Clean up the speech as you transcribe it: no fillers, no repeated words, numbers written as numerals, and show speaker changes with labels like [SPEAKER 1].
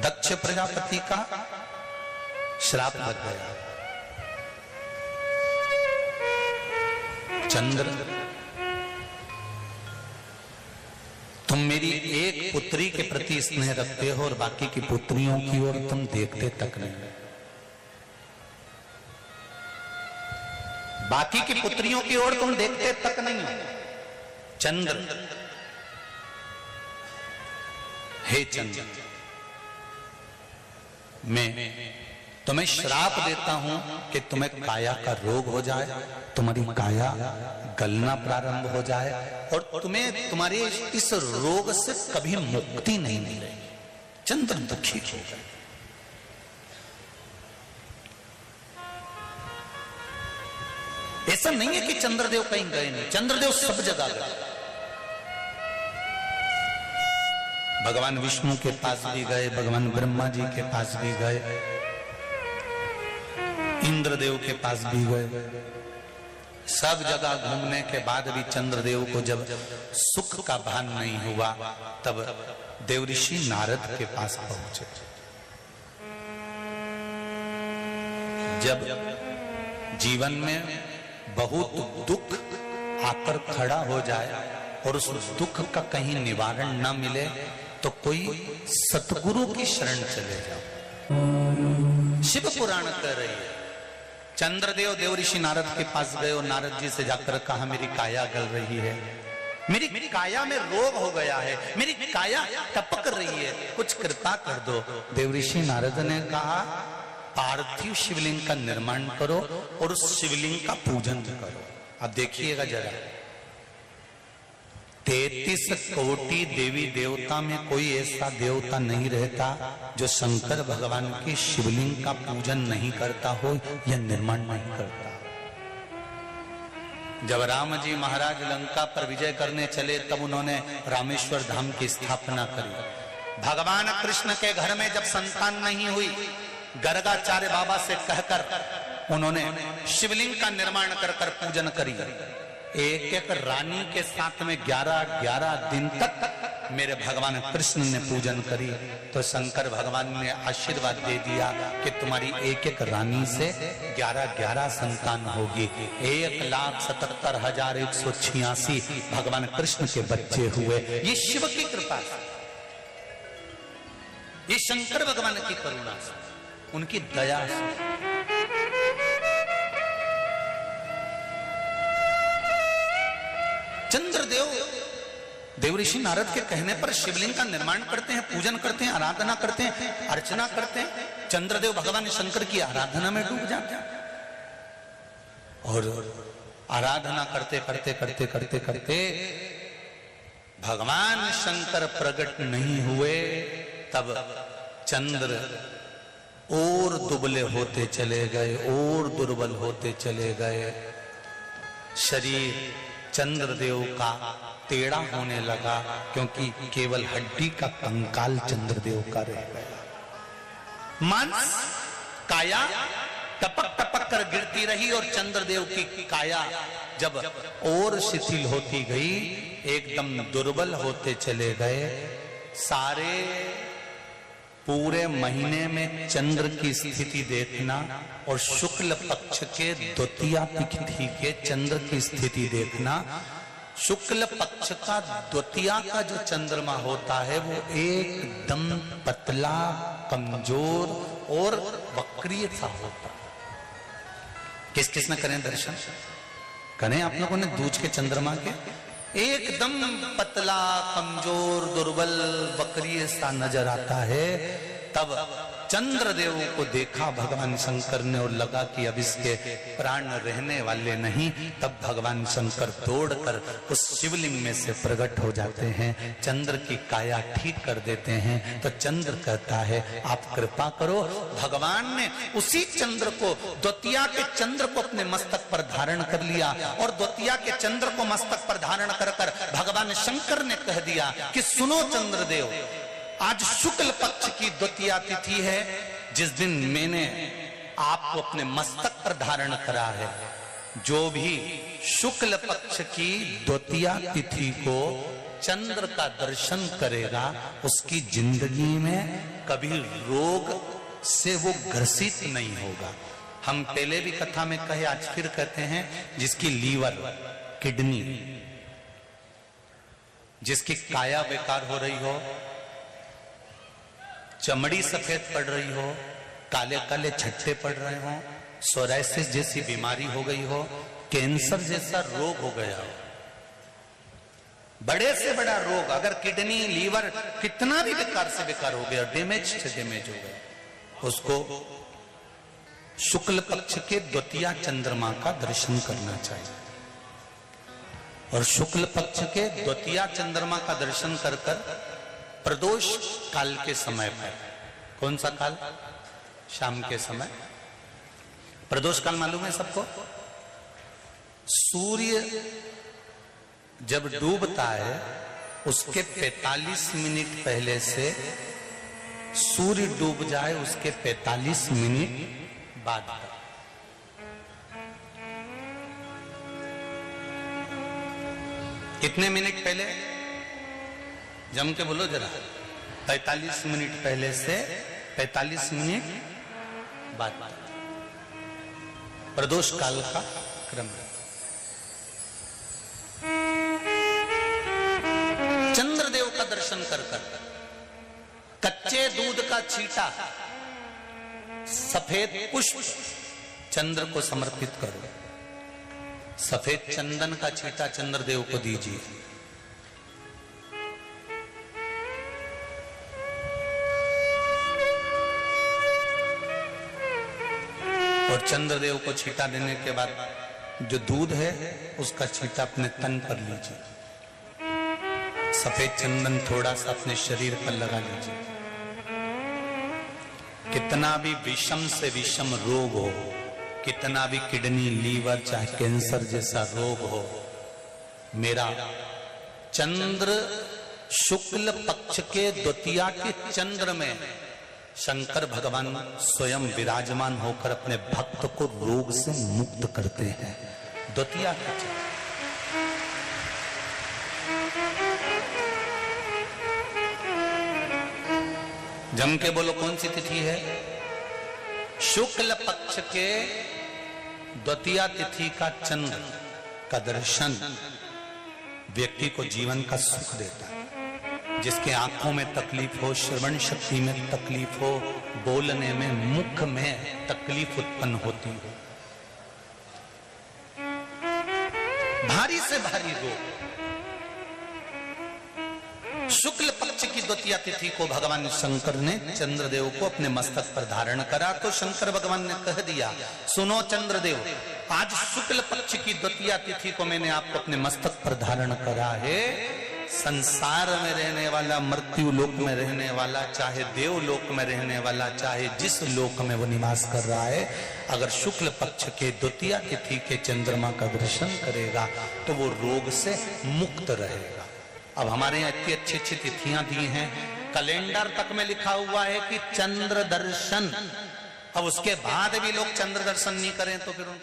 [SPEAKER 1] दक्ष प्रजापति का श्राप लग गया। चंद्र, तुम मेरी एक पुत्री के प्रति स्नेह रखते हो और बाकी की पुत्रियों की ओर तुम देखते तक नहीं। बाकी की पुत्रियों की ओर तुम देखते तक नहीं हो। चंद्र, हे चंद्र, मैं तुम्हें श्राप देता हूं कि तुम्हें काया का रोग हो जाए, तुम्हारी काया गलना प्रारंभ हो जाए और तुम्हें तुम्हारे इस रोग से कभी मुक्ति नहीं मिलेगी। चंद्र दुखी हो गए। ऐसा नहीं है कि चंद्रदेव कहीं गए नहीं, चंद्रदेव सब जगह गए। भगवान विष्णु के पास भी गए, भगवान ब्रह्मा जी के पास भी गए, इंद्रदेव के पास भी गए। सब जगह घूमने के बाद भी चंद्रदेव को जब सुख का भान नहीं हुआ तब देवऋषि नारद के पास पहुंचे। जब जीवन में बहुत दुख आकर खड़ा हो जाए और उस दुख का कहीं निवारण न मिले तो कोई सतगुरु की शरण चले जाओ। शिव पुराण कह रही है, चंद्रदेव देवऋषि नारद के पास गए और नारद जी से जाकर कहा मेरी काया गल रही है, मेरी काया में रोग हो गया है, मेरी काया टपक रही है, कुछ कृपा कर दो। देवऋषि नारद ने कहा पार्थिव शिवलिंग का निर्माण करो और उस शिवलिंग का पूजन करो। अब देखिएगा जरा, 33 कोटि देवी देवता में कोई ऐसा देवता नहीं रहता जो शंकर भगवान के शिवलिंग का पूजन नहीं करता हो या निर्माण नहीं करता। जब राम जी महाराज लंका पर विजय करने चले तब उन्होंने रामेश्वर धाम की स्थापना करी। भगवान कृष्ण के घर में जब संतान नहीं हुई, गर्गाचार्य बाबा से कहकर उन्होंने शिवलिंग का निर्माण कर पूजन करी। एक एक रानी के साथ में 11-11 दिन तक मेरे भगवान कृष्ण ने पूजन करी तो शंकर भगवान ने आशीर्वाद दे दिया कि तुम्हारी एक एक रानी से 11-11 संतान होगी। 1,77,186 भगवान कृष्ण के बच्चे हुए। ये शिव की कृपा से, ये शंकर भगवान की करुणा से, उनकी दया से। चंद्रदेव देवऋषि नारद के कहने पर शिवलिंग का निर्माण करते हैं, पूजन करते हैं, आराधना करते हैं, अर्चना करते हैं। चंद्रदेव भगवान शंकर की आराधना में डूब जाते हैं और आराधना करते करते करते करते करते भगवान शंकर प्रकट नहीं हुए तब चंद्र और दुबले होते चले गए और दुर्बल होते चले गए। शरीर चंद्रदेव का टेढ़ा होने लगा क्योंकि केवल हड्डी का कंकाल चंद्रदेव का रह गया। मांस काया टपक टपक कर गिरती रही और चंद्रदेव की काया जब और शिथिल होती गई, एकदम दुर्बल होते चले गए। सारे पूरे महीने में चंद्र की स्थिति देखना और शुक्ल पक्ष के द्वितीया तिथि के चंद्र की स्थिति देखना। शुक्ल पक्ष का द्वितीया का जो चंद्रमा होता है वो एकदम पतला, कमजोर और वक्रीय सा होता है। किस किस ने करें दर्शन? करें आप लोगों ने दूज के चंद्रमा के? एकदम पतला, कमजोर, दुर्बल, वक्रीय सा नजर आता है। तब चंद्रदेव को देखा भगवान शंकर ने और लगा कि अब इसके प्राण रहने वाले नहीं। तब भगवान शंकर दौड़कर उस शिवलिंग में से प्रकट हो जाते हैं, चंद्र की काया ठीक कर देते हैं। तो चंद्र कहता है आप कृपा करो। भगवान ने उसी चंद्र को, द्वितीया के चंद्र को अपने मस्तक पर धारण कर लिया और द्वितीया के चंद्र को मस्तक पर धारण कर भगवान शंकर ने कह दिया कि सुनो चंद्रदेव, आज शुक्ल पक्ष की द्वितीया तिथि है, जिस दिन मैंने आपको अपने मस्तक पर धारण करा है। जो भी शुक्ल पक्ष की द्वितीया तिथि को चंद्र का दर्शन करेगा उसकी जिंदगी में कभी रोग से वो ग्रसित नहीं होगा। हम पहले भी कथा में कहे, आज फिर कहते हैं, जिसकी लीवर, किडनी, जिसकी काया बेकार हो रही हो, चमड़ी सफेद पड़ रही हो, काले काले छट्टे पड़ रहे हो, सोराइसिस जैसी बीमारी हो गई हो, कैंसर जैसा रोग हो गया हो, बड़े से बड़ा रोग, अगर किडनी लीवर कितना भी बेकार से बेकार हो गया, डैमेज से डैमेज हो गया, उसको शुक्ल पक्ष के द्वितीया चंद्रमा का दर्शन करना चाहिए। और शुक्ल पक्ष के द्वितीया चंद्रमा का दर्शन कर कर प्रदोष काल के समय पर, कौन सा काल? शाम के समय। प्रदोष काल मालूम है सबको? सूर्य जब डूबता है उसके 45 मिनट पहले से सूर्य डूब जाए उसके 45 मिनट बाद तक। कितने मिनट पहले? जम के बोलो जरा। 45 मिनट पहले से 45 मिनट बाद तक प्रदोष काल का क्रम है। चंद्रदेव का दर्शन कर कर कच्चे दूध का छींटा, सफेद पुष्प चंद्र को समर्पित करो, सफेद चंदन का छींटा चंद्रदेव को दीजिए। और चंद्रदेव को छींटा देने के बाद जो दूध है उसका छींटा अपने तन पर लीजिए, सफेद चंदन थोड़ा सा अपने शरीर पर लगा लीजिए। कितना भी विषम से विषम रोग हो, कितना भी किडनी, लीवर, चाहे कैंसर जैसा रोग हो, मेरा चंद्र शुक्ल पक्ष के द्वितीया के चंद्र में शंकर भगवान स्वयं विराजमान होकर अपने भक्त को रोग से मुक्त करते हैं। द्वितीया के चंद्र। जम के बोलो कौन सी तिथि है? शुक्ल पक्ष के द्वितीया तिथि का चंद्र का दर्शन व्यक्ति को जीवन का सुख देता है। जिसके आंखों में तकलीफ हो, श्रवण शक्ति में तकलीफ हो, बोलने में, मुख में तकलीफ उत्पन्न होती हो, भारी से भारी रोग, शुक्ल पक्ष की द्वितीया तिथि को भगवान शंकर ने चंद्रदेव को अपने मस्तक पर धारण करा। तो शंकर भगवान ने कह दिया, सुनो चंद्रदेव, आज शुक्ल पक्ष की द्वितीया तिथि को मैंने आपको अपने मस्तक पर धारण करा है। संसार में रहने वाला, मृत्यु लोक में रहने वाला, चाहे देवलोक में रहने वाला, चाहे जिस लोक में वो निवास कर रहा है, अगर शुक्ल पक्ष के द्वितीया तिथि के चंद्रमा का दर्शन करेगा तो वो रोग से मुक्त रहेगा। अब हमारे यहाँ इतनी अच्छी अच्छी तिथियां दी हैं, कैलेंडर तक में लिखा हुआ है कि चंद्र दर्शन। अब उसके बाद भी लोग चंद्र दर्शन नहीं करें तो फिर उनका